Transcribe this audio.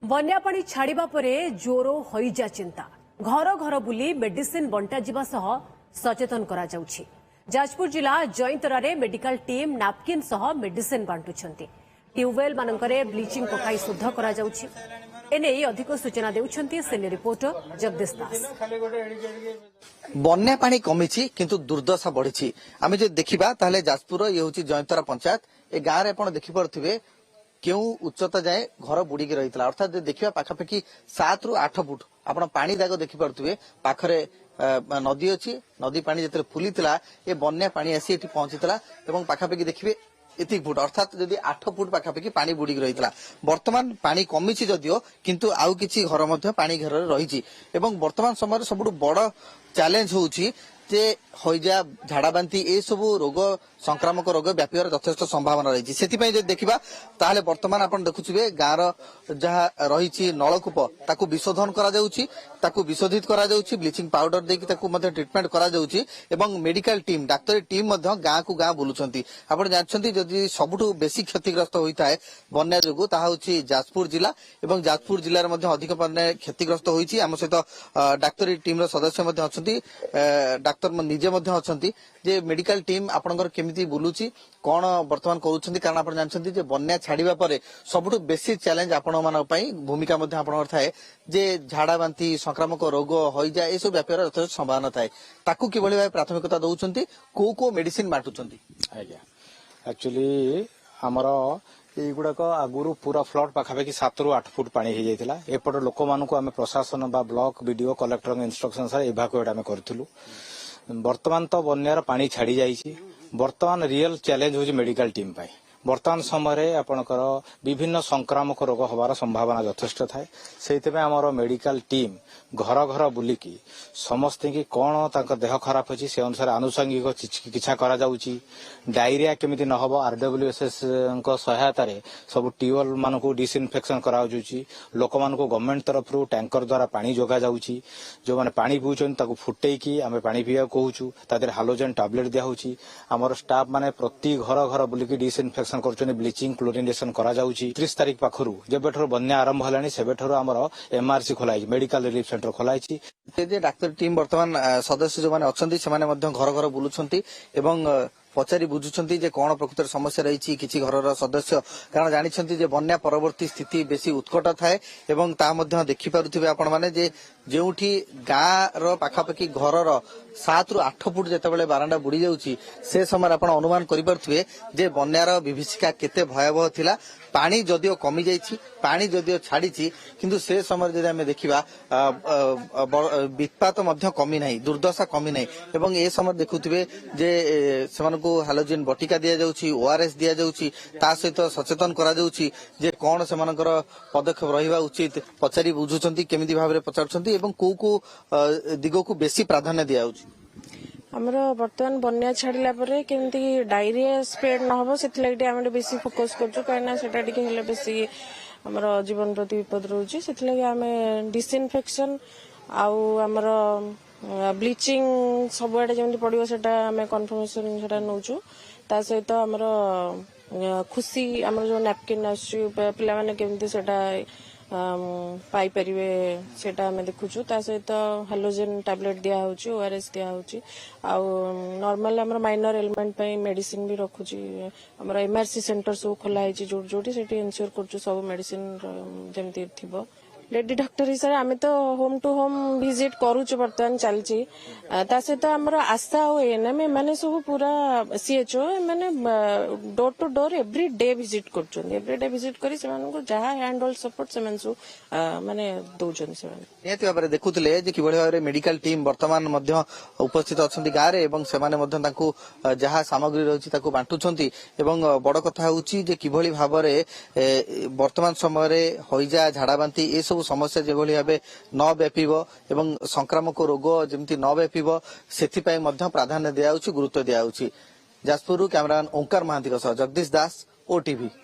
बन्या पानी छाड़िबा परे जोर होइजा चिंता घर घर बुली मेडिसिन बंटा जिबा सह सचेतन करा जाउछि। जाजपुर जिला जयंतरारे मेडिकल टीम नापकिन सह मेडिसिन बांटुछंती। ट्यूबवेल मानकरे ब्लीचिंग पकाई शुद्ध करा जाउछि। एने अधिक सूचना देउछंती सिने रिपोर्टर जगदीश दास। बन्या पानी कमिछि किंतु दुर्दशा बढ़िछि। आमे जे देखिबा ताले जाजपुर ये होछि जयंतरा पंचायत। ए गाँ रे आपण देखि परथिबे क्यों उच्चता जाए घर बुड़ीकी रही अर्थात देखिए पाखापाखि 7 ରୁ 8 फुट आप पानी दाग देखिपे पाखरे नदी अच्छी नदी पानी जो फुली ये बन्या पानी आसी पहुंची पाखापाखि देखिए एतिक फुट अर्थात जदि 8 फुट पाखापाखि पानी बुड़ीकी रही बर्तमान पानी कमी जदियो किंतु आउ किछि घर मध्य पानी घेर रही बर्तमान समय सबुठ बड़ चैलेंज होउछि जे हईजा झाड़ाबांती ए सब रोग संक्रामक रोग व्यापार यथेष्ट संभावना रही से देखा ताहले बर्तमान आप देखुए गाँव जहाँ रही नलकूप ताकू विशोधन करा विशोधित करा ब्लीचिंग पाउडर देकी ट्रिटमेंट करा मेडिकल टीम डाक्तरी टीम गाँ को गाँ बुलूंट आप जानते जदि सबुठ बेसी क्षतिग्रस्त होता है बन्या जो जाजपुर जिला और जाजपुर जिले में अधिक परिमाण क्षतिग्रस्त होती आम सहित डाक्तरी टीम सदस्य डाक्तर निजे अच्छी जे मेडिकल टीम आपनकर केमिति बुलुची कौन वर्तमान करूछंती कारण आपण जानछंती जे बन्या छाड़िबा परे सबुठ बेसी चैलेंज आपण मानक पई भूमिका मध्ये आपनकर थाए जे झाड़ा बांती संक्रामक रोग होई जाए ए सब व्यापार यथेष्ट संभावना थाए ताकू किभଳି भाई प्राथमिकता दउछंती को मेडिसिन बांटुछंती आज्ञा एक्चुअली हमरो एगुड़ाक आगुरी पूरा फ्लड पाखापाखि 7 ରୁ 8 फुट पानी हो जाता एपट लोक मानक आम प्रशासन बा ब्लॉक बीडीओ कलेक्टर इंस्ट्रक्शन सार इभाकुएट आम करूँ बर्तमान तो बन्यार पानी छाड़ी जाइए बर्तमान रियल चैलेंज हो मेडिकल टीम पाई बर्तमान समय आपणकर विभिन्न संक्रामक रोग हबार संभावना यथेष्ट थाए से आमर मेडिकल टीम घर घर बुलिकी समस्त की कौन तांका देह खराब अच्छी से अनुसार आनुषंगिक चिकित्सा करा जाउची डायरिया केमिति न हबो आरडब्ल्यूएसएस सहायता रे सब ट्यूबवेल मानकू डिसइनफेक्शन करा जाउची लोक मानकू गवर्नमेंट तरफ रु टैंकर द्वारा पानी जोगा जाउची जो माने पानी पिउचन ताकू फुटेकी आमे पानी पिया कहूचू तादर हालोजन टैबलेट दिया होची हमर स्टाफ माने प्रति घर घर बुलिकी डिसइनफेक्शन करचने ब्लीचिंग क्लोरिनेशन करा जाउची 30 तारिख पाखरु जेबेठर बन्या आरंभ हलानी सेबेठर हमर एमआरसी खोलाई मेडिकल रिलीफ सेंटर खोलाई डाक्तर टीम बर्तमान सदस्य जो माने अछंती से माने मध्य घर घर बुलुछंती एवं पचारि बुझुछंती जे कोन प्रकृतर समस्या रही किछि घरर सदस्य कारण जानिछंती जे बन्या परवर्ती स्थिति बेसी उत्कट थाए एवं ता मध्य देखि पारुथिबे आपण माने जे जेउठी गाँ रो पाखापाखि घरर 7 ରୁ 8 फुट जेतेबेले बारांडा बुड़ी जाउची से समय आपण अनुमान करि पारुथिबे जे बन्यार विभीषिका केते भयावह थिला पानी जदियो कमी जाइछि पानी जदियो छाड़ीछि किंतु से समय जदि हमें देखिबा वित्पात मध्य कमी नाही दुर्दशा कमी नाही एवं ए समय देखुथिबे जे सेमानकु हालोजिन बटिका दिया जाउछि ओआरएस दिया जाउछि ता सहित सचेतन करा जाउछि जे कोन सेमानकर पदक्षेप रहिबा उचित पचारि बुझुछंती केमिति भाबरे पचारछंती एवं को दिगो को बेसी प्राधान्य दिया जाउछि आमर बर्तमान बन्या छाड़िला परे केमती डायरिया स्प्रेड न हो से आम बेसी फोकस करछु कहीं सेटा टिके हेले बेसी आमर जीवन प्रति विपद रोचे से आम डिसइनफेक्शन आउ आमर ब्लीचिंग सबुआडे जमी पड़ो से कन्फर्मेशन से नौचु ता सहित आमर खुशी आमर जो नैपकिन आसु पिला माने केमती सेटा पाई परिवे सेटा हमें देखुछु ता सहित हालोजेन टैबलेट दिया होची ओआरएस दिया होची आउ नॉर्मल हमर माइनर एलिमेंट पे मेडिसिन भी रखुची हमर एमआरसी सेंटर सब खोला है जोटी जोटी सेठी इंश्योर करछु सब मेडिसिन जेमती थिबो लेडी डॉक्टर हिसाब आम तो होम टू होम विजिट करूछु बर्तमान चलची ता सहित हमर आशा और एनएम माने सब पूरा सीएचओ माने door to door every day visit करछन एवरी डे विजिट करी सेमान को जहा हैंड होल्ड सपोर्ट सेमान सु माने दउछन सेमान नियति भाबरे देखुतले जे किबळे भाबरे मेडिकल टीम वर्तमान मध्य उपस्थित अछंती गाँ रे एवं सेमाने मध्य ताकू जहा सामग्री रहिछि ताकू बांटुछंती एवं बड़ कथा होउछि जे किबळे भाबरे वर्तमान समय रे होइजा झाड़ाबांती ए सब समस्या जेभली भाबे न व्यापिबो एवं संक्रामक रोग जेमती न व्यापिबो सेथिपई मध्य प्राधान्य दियाउछि गुरुत्व दियाउछि। जाजपुर कैमरामैन ओंकार महांती सह जगदीश दास ओटीवी।